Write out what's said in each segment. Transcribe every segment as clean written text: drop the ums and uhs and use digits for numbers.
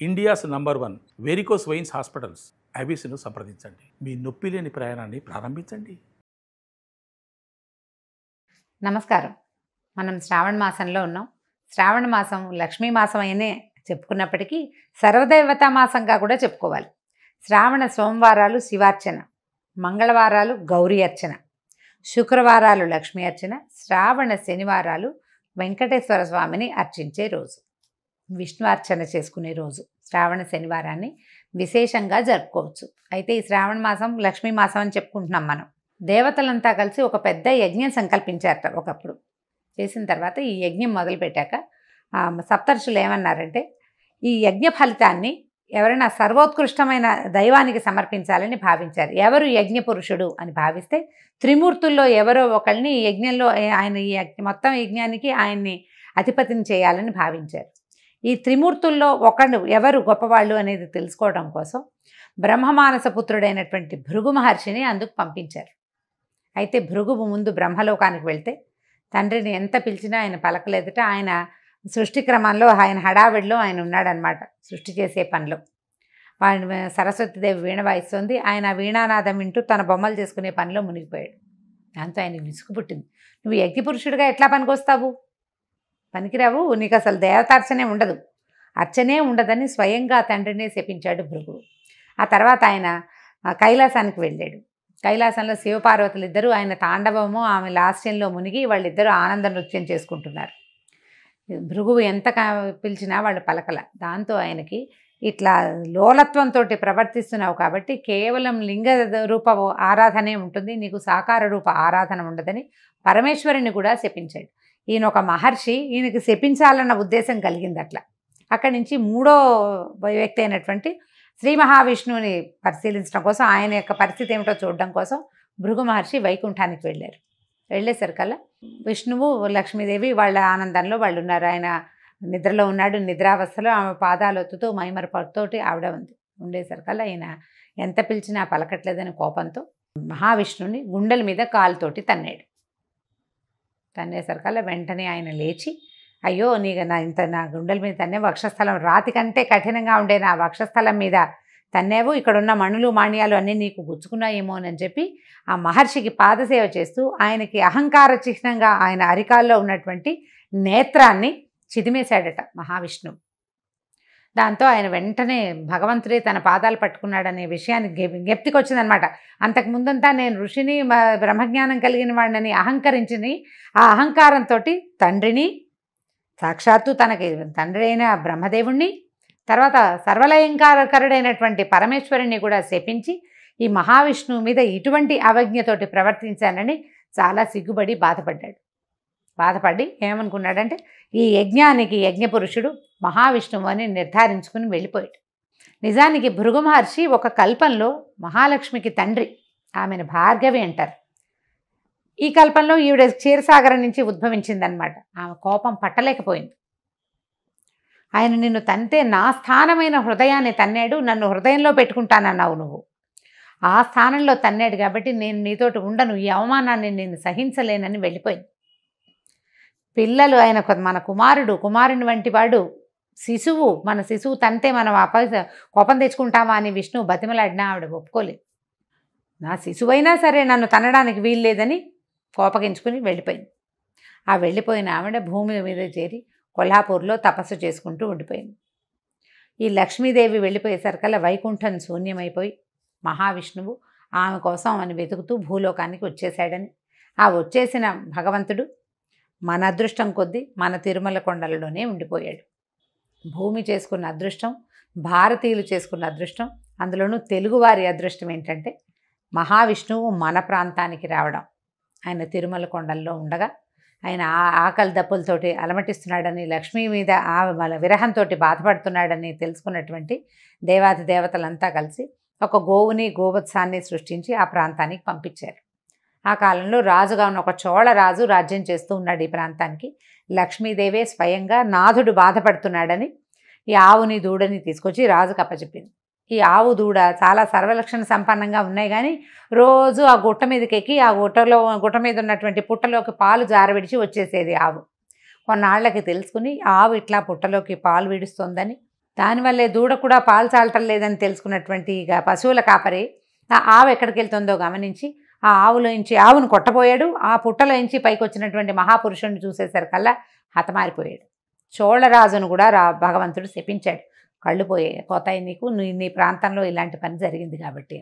India's number 1 varicose veins hospitals ఐబీసీను సంప్రదించండి. మీ నొప్పి లేని ప్రయాణాన్ని ప్రారంభించండి. నమస్కారం. మనం శ్రావణ మాసంలో ఉన్నాం. శ్రావణ మాసం లక్ష్మీ మాసం అయినే చెప్పుకున్నప్పటికీ సర్వదేవతా మాసంగా కూడా చెప్పుకోవాలి. శ్రావణ సోమవారాలు శివార్చన, మంగళవారాలు గౌరీ అర్చన, శుక్రవారాలు లక్ష్మీ అర్చన, శ్రావణ శనివారాలు వెంకటేశ్వర స్వామిని అర్చించే రోజు, విష్ణు అర్చన చేసుకునే రోజు. శ్రావణ శనివారాన్ని విశేషంగా జరుపుకోవచ్చు. అయితే ఈ శ్రావణ మాసం లక్ష్మీ మాసం అని చెప్పుకుంటున్నాం మనం. దేవతలంతా కలిసి ఒక పెద్ద యజ్ఞం సంకల్పించారట ఒకప్పుడు. చేసిన తర్వాత ఈ యజ్ఞం మొదలుపెట్టాక సప్తర్షులు ఏమన్నారంటే, ఈ యజ్ఞ ఫలితాన్ని ఎవరైనా సర్వోత్కృష్టమైన దైవానికి సమర్పించాలని భావించారు. ఎవరు యజ్ఞ పురుషుడు అని భావిస్తే త్రిమూర్తుల్లో ఎవరో ఒకళ్ళని ఈ యజ్ఞంలో ఆయన ఈ మొత్తం యజ్ఞానికి ఆయన్ని అధిపతిని చేయాలని భావించారు. ఈ త్రిమూర్తుల్లో ఒకడు ఎవరు గొప్పవాళ్ళు అనేది తెలుసుకోవడం కోసం బ్రహ్మమానస పుత్రుడైనటువంటి భృగు మహర్షిని అందుకు పంపించారు. అయితే భృగువు ముందు బ్రహ్మలోకానికి వెళ్తే తండ్రిని ఎంత పిలిచినా ఆయన పలకలేదట. ఆయన సృష్టి క్రమంలో ఆయన హడావిడిలో ఆయన ఉన్నాడనమాట. సృష్టి చేసే పనిలో ఆయన సరస్వతీదేవి వీణ వాయిస్తుంది. ఆయన వీణానాదం వింటూ తన బొమ్మలు చేసుకునే పనిలో మునిగిపోయాడు. దాంతో ఆయనకు విసుగు పుట్టింది. నువ్వు యజ్ఞపురుషుడిగా ఎట్లా పనికొస్తావు? పనికిరావు, నీకు అసలు దేవతార్చనే ఉండదు, అర్చనే ఉండదని స్వయంగా తండ్రినే శపించాడు భృగువు. ఆ తర్వాత ఆయన కైలాసానికి వెళ్ళాడు. కైలాసంలో శివపార్వతులు ఇద్దరు ఆయన తాండవము ఆమె లాస్యంలో మునిగి వాళ్ళిద్దరూ ఆనంద నృత్యం చేసుకుంటున్నారు. భృగువు ఎంత పిలిచినా వాళ్ళు పలకల. దాంతో ఆయనకి ఇట్లా లోలత్వంతో ప్రవర్తిస్తున్నావు కాబట్టి కేవలం లింగ రూప ఆరాధనే ఉంటుంది, నీకు సాకార రూప ఆరాధన ఉండదని పరమేశ్వరుని కూడా శపించాడు. ఈయన ఒక మహర్షి, ఈయనకి శపించాలన్న ఉద్దేశం కలిగింది. అట్లా అక్కడి నుంచి మూడో వ్యక్తి అయినటువంటి శ్రీ మహావిష్ణువుని పరిశీలించడం కోసం, ఆయన యొక్క పరిస్థితి ఏమిటో చూడడం కోసం భృగు మహర్షి వైకుంఠానికి వెళ్ళారు. వెళ్ళేసరికల్లా విష్ణువు లక్ష్మీదేవి వాళ్ళ ఆనందంలో వాళ్ళు ఉన్నారు. ఆయన నిద్రలో ఉన్నాడు. నిద్రావస్థలో ఆమె పాదాలు ఒత్తుతూ మైమరపడుతోటి ఆవిడ ఉండేసరికల్లా ఆయన ఎంత పిలిచినా పలకట్లేదని కోపంతో మహావిష్ణువుని గుండెల మీద కాలుతోటి తన్నాడు. తన్నేసరికల్లా వెంటనే ఆయన లేచి, అయ్యో నా గుండెల మీద తన్నే, వక్షస్థలం రాతి కంటే కఠినంగా ఉండే నా వక్షస్థలం మీద తన్నేవు, ఇక్కడున్న మణులు మాణ్యాలు అన్నీ నీకు గుచ్చుకున్నాయేమో అని చెప్పి ఆ మహర్షికి పాదసేవ చేస్తూ ఆయనకి అహంకార చిహ్నంగా ఆయన అరికాల్లో ఉన్నటువంటి నేత్రాన్ని చిదిమేశాడట మహావిష్ణువు. దాంతో ఆయన వెంటనే భగవంతుడే తన పాదాలు పట్టుకున్నాడనే విషయాన్ని జ్ఞప్తికి వచ్చిందనమాట. అంతకుముందంతా నేను ఋషిని, బ్రహ్మజ్ఞానం కలిగిన వాడిని అహంకరించింది. ఆ అహంకారంతో తండ్రిని, సాక్షాత్తు తనకి తండ్రి అయిన బ్రహ్మదేవుణ్ణి, తర్వాత సర్వలయంకారకుడైనటువంటి పరమేశ్వరుని కూడా శపించి ఈ మహావిష్ణువు మీద ఇటువంటి అవజ్ఞతోటి ప్రవర్తించానని చాలా సిగ్గుపడి బాధపడి ఏమనుకున్నాడంటే, ఈ యజ్ఞానికి యజ్ఞపురుషుడు మహావిష్ణువు అని నిర్ధారించుకుని వెళ్ళిపోయాడు. నిజానికి భృగు మహర్షి ఒక కల్పంలో మహాలక్ష్మికి తండ్రి, ఆమెను భార్గవి అంటారు. ఈ కల్పంలో ఈవిడ క్షీరసాగరం నుంచి ఉద్భవించిందనమాట. ఆమె కోపం పట్టలేకపోయింది. ఆయన నిన్ను తంతే నా స్థానమైన హృదయాన్ని తన్నాడు, నన్ను హృదయంలో పెట్టుకుంటానన్నావు నువ్వు, ఆ స్థానంలో తన్నాడు కాబట్టి నేను నీతోటి ఉండను, ఈ అవమానాన్ని నేను సహించలేనని వెళ్ళిపోయింది. పిల్లలు ఆయన మన కుమారుని వంటి వాడు శిశువు, మన శిశువు తంతే మనం కోపం తెచ్చుకుంటామా అని విష్ణువు బతిమలాడినా ఆవిడ ఒప్పుకోలేదు. నా శిశువైనా సరే నన్ను తనడానికి వీలు లేదని కోపగించుకుని వెళ్ళిపోయింది. ఆ వెళ్ళిపోయిన ఆవిడ భూమి మీద చేరి కొల్హాపూర్లో తపస్సు చేసుకుంటూ ఉండిపోయింది. ఈ లక్ష్మీదేవి వెళ్ళిపోయేసరికల్లా వైకుంఠం శూన్యమైపోయి మహావిష్ణువు ఆమె కోసం అని వెతుకుతూ భూలోకానికి వచ్చేసాడని, ఆ వచ్చేసిన భగవంతుడు మన అదృష్టం కొద్దీ మన తిరుమల కొండలలోనే ఉండిపోయాడు. భూమి చేసుకున్న అదృష్టం, భారతీయులు చేసుకున్న అదృష్టం, అందులోనూ తెలుగువారి అదృష్టం ఏంటంటే మహావిష్ణువు మన ప్రాంతానికి రావడం. ఆయన తిరుమల కొండల్లో ఉండగా ఆయన ఆకలి దప్పులతోటి అలమటిస్తున్నాడని, లక్ష్మీ మీద విరహంతో బాధపడుతున్నాడని తెలుసుకున్నటువంటి దేవాది దేవతలంతా కలిసి ఒక గోవుని గోవత్సాన్ని సృష్టించి ఆ ప్రాంతానికి పంపించారు. ఆ కాలంలో రాజుగా ఉన్న ఒక చోళ రాజు రాజ్యం చేస్తూ ఉన్నాడు ఈ ప్రాంతానికి. లక్ష్మీదేవే స్వయంగా నాథుడు బాధపడుతున్నాడని ఈ ఆవుని దూడని తీసుకొచ్చి రాజుకు అప్పచెప్పింది. ఈ ఆవు దూడ చాలా సర్వలక్షణ సంపన్నంగా ఉన్నాయి, కానీ రోజు ఆ గుట్ట మీదకి ఎక్కి ఆ గుట్ట మీద ఉన్నటువంటి పుట్టలోకి పాలు జారవిడిచి వచ్చేసేది ఆవు. కొన్నాళ్ళకి తెలుసుకుని ఆవు ఇట్లా పుట్టలోకి పాలు విడుస్తుందని దానివల్లే దూడ కూడా పాలు చాలటం లేదని తెలుసుకున్నటువంటి ఇక పశువుల కాపరి ఆ ఆవు ఎక్కడికి వెళ్తుందో గమనించి ఆ ఆవులోంచి ఆవును కొట్టబోయాడు. ఆ పుట్టలోంచి పైకి వచ్చినటువంటి మహాపురుషుడిని చూసేసరికల్లా హతమారిపోయాడు. చోళరాజును కూడా భగవంతుడు శపించాడు. కళ్ళు పోతాయి నీకు, నీ ప్రాంతంలో ఇలాంటి పని జరిగింది కాబట్టి.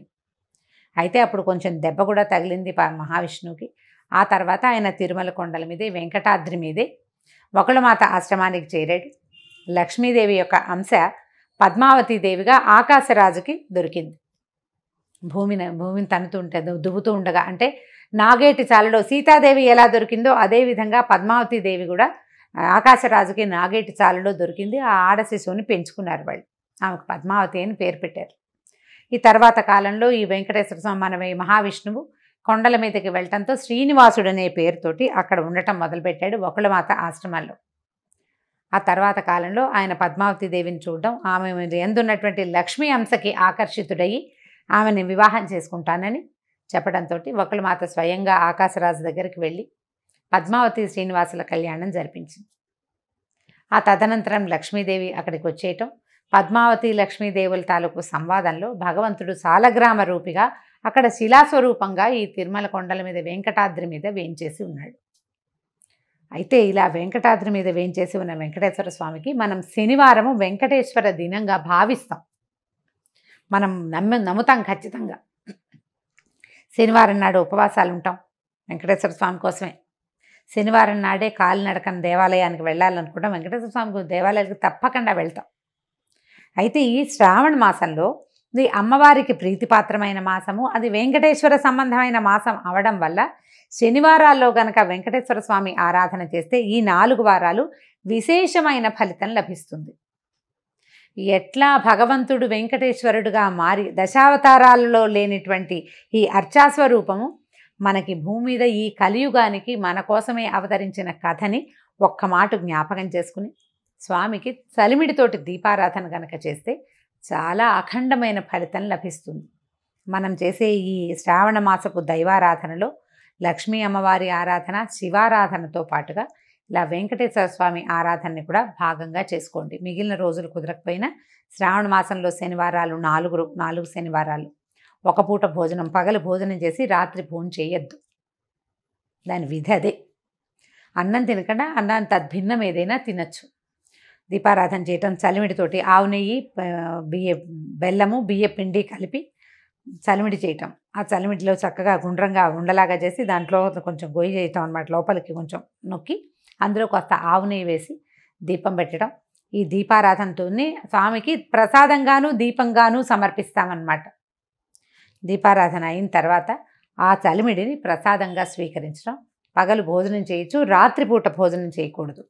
అయితే అప్పుడు కొంచెం దెబ్బ కూడా తగిలింది మహావిష్ణువుకి. ఆ తర్వాత ఆయన తిరుమల కొండల మీదే వెంకటాద్రి మీదే వకుళమాత ఆశ్రమానికి చేరాడు. లక్ష్మీదేవి యొక్క అంశ పద్మావతీదేవిగా ఆకాశరాజుకి దొరికింది. భూమిని తన్నుతుంటే దువ్వుతూ ఉండగా, అంటే నాగేటి చాలలో సీతాదేవి ఎలా దొరికిందో అదేవిధంగా పద్మావతీదేవి కూడా ఆకాశరాజుకి నాగేటి చాలలో దొరికింది. ఆ ఆడ శిశువుని పెంచుకున్నారు వాళ్ళు. ఆమెకు పద్మావతి అని పేరు పెట్టారు. ఈ తర్వాత కాలంలో ఈ వెంకటేశ్వర స్వామి మన మహావిష్ణువు కొండల మీదకి వెళ్ళటంతో శ్రీనివాసుడు అనే పేరుతోటి అక్కడ ఉండటం మొదలుపెట్టాడు వకుళమాత ఆశ్రమాల్లో. ఆ తర్వాత కాలంలో ఆయన పద్మావతీదేవిని చూడడం, ఆమె ఎందున్నటువంటి లక్ష్మీ అంశకి ఆకర్షితుడయ్యి ఆమెని వివాహం చేసుకుంటానని చెప్పడంతో వకుళమాత స్వయంగా ఆకాశరాజు దగ్గరికి వెళ్ళి పద్మావతి శ్రీనివాసుల కళ్యాణం జరిపించింది. ఆ తదనంతరం లక్ష్మీదేవి అక్కడికి వచ్చేయటం, పద్మావతి లక్ష్మీదేవుల తాలూకు సంవాదంలో భగవంతుడు సాలగ్రామ రూపిగా అక్కడ శిలాస్వరూపంగా ఈ తిరుమల కొండల మీద వెంకటాద్రి మీద వేంచేసి ఉన్నాడు. అయితే ఇలా వెంకటాద్రి మీద వేంచేసి ఉన్న వెంకటేశ్వర స్వామికి మనం శనివారము వెంకటేశ్వర దినంగా భావిస్తాం. మనం నమ్ముతాం ఖచ్చితంగా. శనివారం నాడు ఉపవాసాలు ఉంటాం వెంకటేశ్వర స్వామి కోసమే. శనివారం నాడే కాలినడకన దేవాలయానికి వెళ్ళాలనుకుంటాం. వెంకటేశ్వర స్వామి దేవాలయానికి తప్పకుండా వెళ్తాం. అయితే ఈ శ్రావణ మాసంలో ఇది అమ్మవారికి ప్రీతిపాత్రమైన మాసము, అది వెంకటేశ్వర సంబంధమైన మాసం అవడం వల్ల శనివారాల్లో గనక వెంకటేశ్వర స్వామి ఆరాధన చేస్తే ఈ 4 వారాలు విశేషమైన ఫలితం లభిస్తుంది. ఎట్లా భగవంతుడు వెంకటేశ్వరుడుగా మారి దశావతారాలలో లేనిటువంటి ఈ అర్చాస్వరూపము మనకి భూమి మీద ఈ కలియుగానికి మన కోసమే అవతరించిన కథని ఒక్క మాట జ్ఞాపకం చేసుకుని స్వామికి చలిమిడితోటి దీపారాధన గనక చేస్తే చాలా అఖండమైన ఫలితం లభిస్తుంది. మనం చేసే ఈ శ్రావణ మాసపు దైవారాధనలో లక్ష్మీ అమ్మవారి ఆరాధన, శివారాధనతో పాటుగా ఇలా వెంకటేశ్వర స్వామి ఆరాధనని కూడా భాగంగా చేసుకోండి. మిగిలిన రోజులు కుదరకపోయినా శ్రావణ మాసంలో శనివారాలు 4 శనివారాలు ఒక పూట భోజనం, పగలు భోజనం చేసి రాత్రి భోజనం చేయొద్దు. దాని విధి అదే. అన్నం తినకుండా అన్నాన్ని తద్భిన్నం ఏదైనా తినచ్చు. దీపారాధన చేయటం, చలిమిడితోటి ఆవు నెయ్యి, బెల్లము, బియ్య పిండి కలిపి చలిమిడి చేయటం. ఆ చలిమిడిలో చక్కగా గుండ్రంగా ఉండలాగా చేసి దాంట్లో కొంచెం గొయ్యి చేయటం అన్నమాట. లోపలికి కొంచెం నొక్కి అందులో కాస్త ఆవు నెయ్యి వేసి దీపం పెట్టడం. ఈ దీపారాధనతో స్వామికి ప్రసాదంగాను దీపంగాను సమర్పిస్తామన్నమాట. దీపారాధన అయిన తర్వాత ఆ చలిమిడిని ప్రసాదంగా స్వీకరించడం. పగలు భోజనం చేయొచ్చు, రాత్రిపూట భోజనం చేయకూడదు.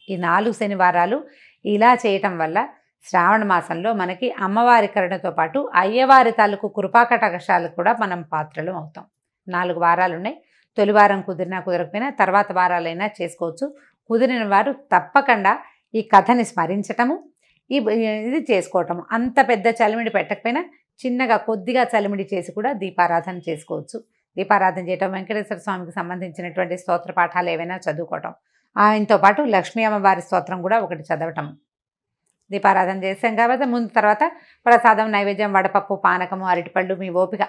ఈ 4 శనివారాలు ఇలా చేయటం వల్ల శ్రావణ మాసంలో మనకి అమ్మవారి కరుణతో పాటు అయ్యవారి తాలూకు కృపాకటాక్షాలకు కూడా మనం పాత్రలు అవుతాం. 4 వారాలు ఉన్నాయి. తొలి వారం కుదిరినా కుదరకపోయినా తర్వాత వారాలైనా చేసుకోవచ్చు. కుదిరిన వారు తప్పకుండా ఈ కథని స్మరించటము, ఇది చేసుకోవటము. అంత పెద్ద చలిమిడి పెట్టకపోయినా చిన్నగా కొద్దిగా చలిమిడి చేసి కూడా దీపారాధన చేసుకోవచ్చు. దీపారాధన చేయటం, వెంకటేశ్వర స్వామికి సంబంధించినటువంటి స్తోత్ర పాఠాలు ఏవైనా చదువుకోవటం, ఆయనతో పాటు లక్ష్మీ అమ్మవారి స్తోత్రం కూడా ఒకటి చదవటం. దీపారాధన చేసాం కాబట్టి ముందు తర్వాత ప్రసాదం, నైవేద్యం, వడపప్పు, పానకము, అరటిపళ్ళు, మీ ఓపిక.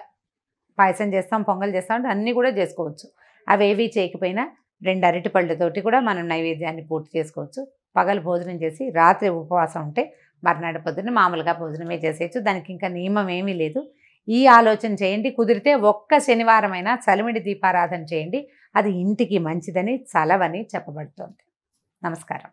పాయసం చేస్తాం, పొంగల్ చేస్తాం అంటే అన్నీ కూడా చేసుకోవచ్చు. అవేవి చేయకపోయినా 2 అరటిపళ్ళతోటి కూడా మనం నైవేద్యాన్ని పూర్తి చేసుకోవచ్చు. పగలు భోజనం చేసి రాత్రి ఉపవాసం ఉంటే మర్నాడు పొద్దున్న మామూలుగా భోజనమే చేసేయచ్చు. దానికి ఇంకా నియమం ఏమీ లేదు. ఈ ఆలోచన చేయండి. కుదిరితే ఒక్క శనివారమైనా చలిమిడి దీపారాధన చేయండి. అది ఇంటికి మంచిదని, చలవని చెప్పబడుతోంది. నమస్కారం.